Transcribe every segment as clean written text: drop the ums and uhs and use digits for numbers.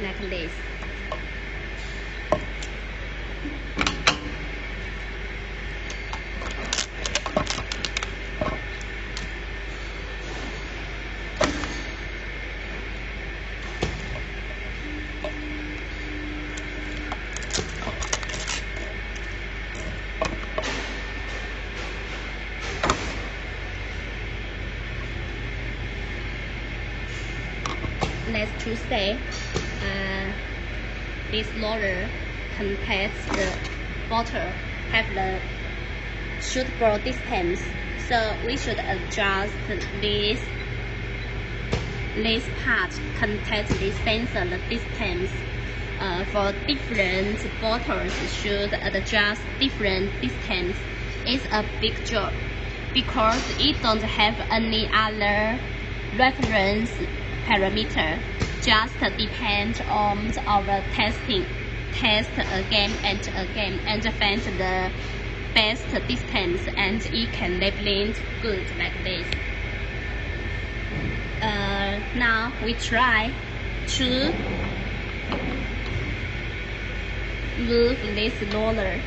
like this. Next to say, this roller contains the bottle have the suitable distance, so we should adjust this part contains this sensor the distance. For different bottles should adjust different distance. It's a big job because it don't have any other reference parameter, just depend on our test again and again and find the best distance, and it can label it good like this. Now we try to move this roller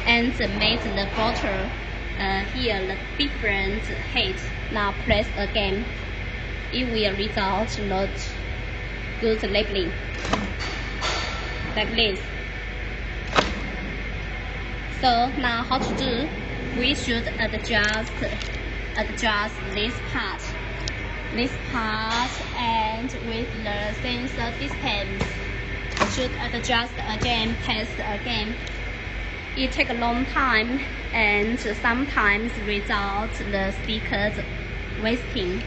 and make the bottle here the different height. Now press again. It will result not good labeling like this. So now how to do? We should adjust this part, and with the sensor distance should adjust again, test again. It takes a long time and sometimes results the stickers wasting.